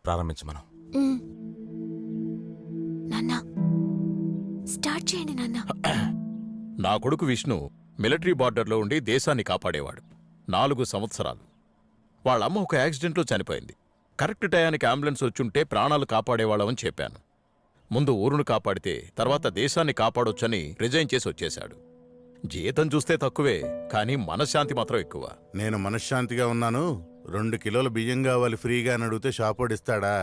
ప్రారంభించమను. నాన్న స్టార్ట్ చేయండి నాన్న. నా కొడుకు విష్ణు మిలిటరీ బార్డర్లో ఉండి దేశాన్ని కాపాడేవాడు. 4 సంవత్సరాలు. వాళ్ళమ్మ ఒక యాక్సిడెంట్లో చనిపోయింది. కరెక్ట్ టయానికి అంబులెన్స్ వచ్చుంటే ప్రాణాలు కాపాడేవాళ్ళమని చెప్పాను. ముందు ఊరును కాపాడితే తర్వాత దేశాన్ని కాపాడొచ్చని రిజైన్ చేసి వచ్చేశాడు. జీతం చూస్తే తక్కువే, కానీ మనశ్శాంతి మాత్రం ఎక్కువ. నేను మనశ్శాంతిగా ఉన్నాను. 2 కిలోల బియ్యం కావాలి ఫ్రీగా అని అడిగితే షాపోడిస్తాడా?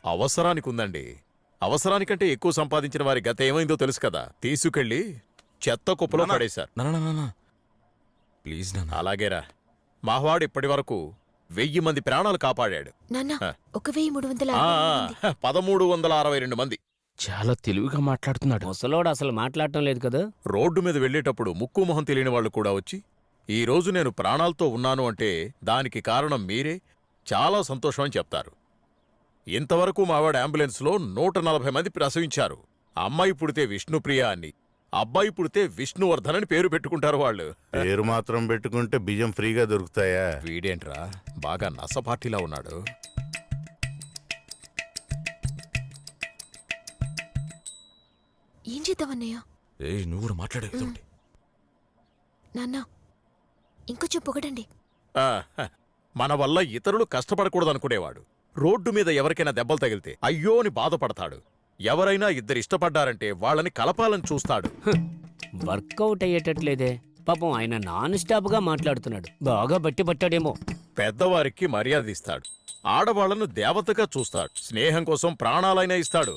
అవసరానికి ఉందండి. అవసరానికంటే ఎక్కువ సంపాదించిన వారి గత ఏమైందో తెలుసు కదా. తీసుకెళ్లి చెత్త కుప్పలో పడేశారు. నాన్న ప్లీజ్ నాన్న. అలాగేరా. మావాడు ఇప్పటి వరకు 1000 మంది ప్రాణాలు కాపాడాడు. నాన్న 1362 1362 మంది. చాలా తెలివిగా మాట్లాడుతున్నాడు. ముసలోడు అసలు మాట్లాడటం లేదు కదా. రోడ్డు మీద వెళ్లేటప్పుడు ముక్కు మొహం తెలియని వాళ్ళు కూడా వచ్చి ఈ రోజు నేను ప్రాణాలతో ఉన్నాను అంటే దానికి కారణం మీరే, చాలా సంతోషం అని చెప్తారు. ఇంతవరకు మావాడు అంబులెన్స్లో 140 మంది ప్రసవించారు. అమ్మాయి పుడితే విష్ణుప్రియ అని, అబ్బాయి పుడితే విష్ణువర్ధన్ అని పేరు పెట్టుకుంటారు వాళ్ళు. పేరు మాత్రం పెట్టుకుంటే బియ్యం ఫ్రీగా దొరుకుతాయా? వీడేంట్రా బాగా నసపార్టీలా ఉన్నాడు. ఏం చేద్దామన్నయ్య? నువ్వు కూడా మాట్లాడేది. నాన్న ఇంకొంచెం పొగడండి. మన వల్ల ఇతరులు కష్టపడకూడదనుకునేవాడు. రోడ్డు మీద ఎవరికైనా దెబ్బలు తగిలితే అయ్యో అని బాధపడతాడు. ఎవరైనా 2 ఇష్టపడ్డారంటే వాళ్ళని కలపాలని చూస్తాడు. వర్కౌట్ అయ్యేటట్లేదే. పాపం ఆయన నాన్ స్టాప్ గా మాట్లాడుతున్నాడు. బాగా బట్టి పట్టాడేమో. పెద్దవారికి మర్యాద ఇస్తాడు. ఆడవాళ్లను దేవతగా చూస్తాడు. స్నేహం కోసం ప్రాణాలైనా ఇస్తాడు.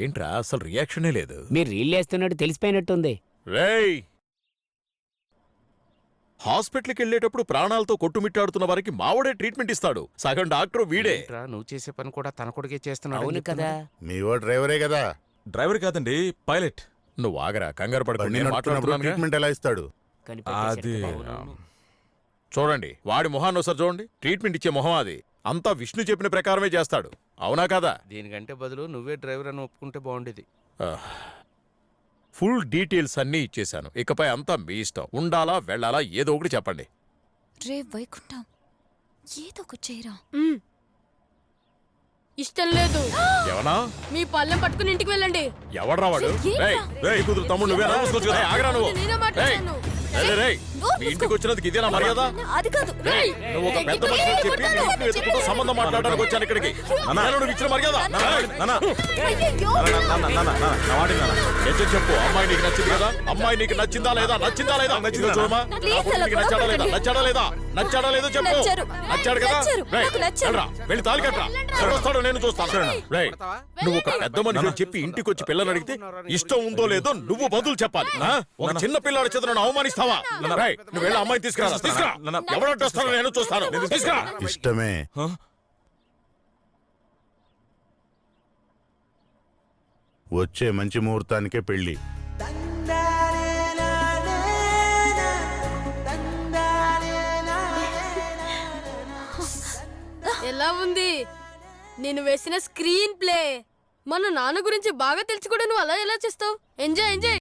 ఏంట్రా అసలు రియాక్షనే లేదు. మీరు రీల్లేస్తున్నట్టు తెలిసిపోయినట్టుంది. రేయ్, హాస్పిటల్కి వెళ్ళేటప్పుడు ప్రాణాలతో కొట్టుమిట్టాడుతున్న వారికి మావడే ట్రీట్మెంట్ ఇస్తాడు. సగం డాక్టర్ వీడే. నువ్వు చేసే పని కూడా తన కొడుకే చేస్తున్నాడు. అవును కదా. మీవో డ్రైవరే కదా? డ్రైవర్ కాదండి, పైలట్. నువ్వు ఆగరా, కంగారు బండి పడుకుని నడుపుతున్నప్పుడు మాట్లాడుతున్నాను. ట్రీట్మెంట్ ఎలా ఇస్తాడు? అది చూడండి, వాడి మొహాన్ని ఒకసారి చూడండి. ట్రీట్మెంట్ ఇచ్చే మొహం అది. అంతా విష్ణు చెప్పిన ప్రకారమే చేస్తాడు. అవునా కదా? దీనికంటే బదులు నువ్వే డ్రైవర్ అని ఒప్పుకుంటే బాగుండేది. ఫుల్ డీటెయిల్స్ అన్నీ ఇచ్చేశాను. ఇకపై అంతా మీ ఇష్టం. ఉండాలా వెళ్ళాలా ఏదో ఒకటి చెప్పండి. రే వైకుంఠం, ఏదో ఒకటి చేయరా. ఇష్టం లేదు. ఎవనా? మీ పళ్ళెం పట్టుకుని ఇంటికి వెళ్ళండి. ఎవడ్రా వాడు? కూతురు తమ్ముడు నువ్వేనా? ఆగరా నువ్వు. నేనే మాట్లాడాను. మీ ఇంటికి వచ్చినందుకు ఇదేనా మర్యాద? అది కాదు. నువ్వు ఒక పెద్ద మనిషిని చెప్పి నీ ఇంటిని వెతుకుతూ సంబంధం మాట్లాడడానికి వచ్చాను ఇక్కడికి. నువ్వు ఇచ్చిన మర్యాద చెప్పు. అమ్మాయి నీకు నచ్చింది కదా? అమ్మాయి నీకు నచ్చిందా లేదా? నచ్చిందా లేదా? చూడమా, నచ్చాడా లేదా? నచ్చాడా లేదా? నచ్చాడా లేదో చెప్పు. నచ్చాడు కదా? వెళ్ళి తాలి కట్టరా. వస్తాడు, నేను చూస్తాను. నువ్వు ఒక పెద్ద మనిషి అని చెప్పి ఇంటికి వచ్చి పిల్లని అడిగితే ఇష్టం ఉందో లేదో నువ్వు బదులు చెప్పాలి. ఒక చిన్న పిల్లాడి చేత నన్ను అవమానిస్తావా? నువ్వు వెళ్ళి అమ్మాయిని తీసుకురా. ఎవరంటే వస్తానో నేను చూస్తాను. తీసుకురా. ఇష్టమే. వచ్చే మంచి ముహూర్తానికే పెళ్లి. ఎలా ఉంది నేను వేసిన స్క్రీన్ ప్లే? మన నాన్న గురించి బాగా తెలుసు కూడా నువ్వు అలా ఎలా చేస్తావు? Enjoy enjoy.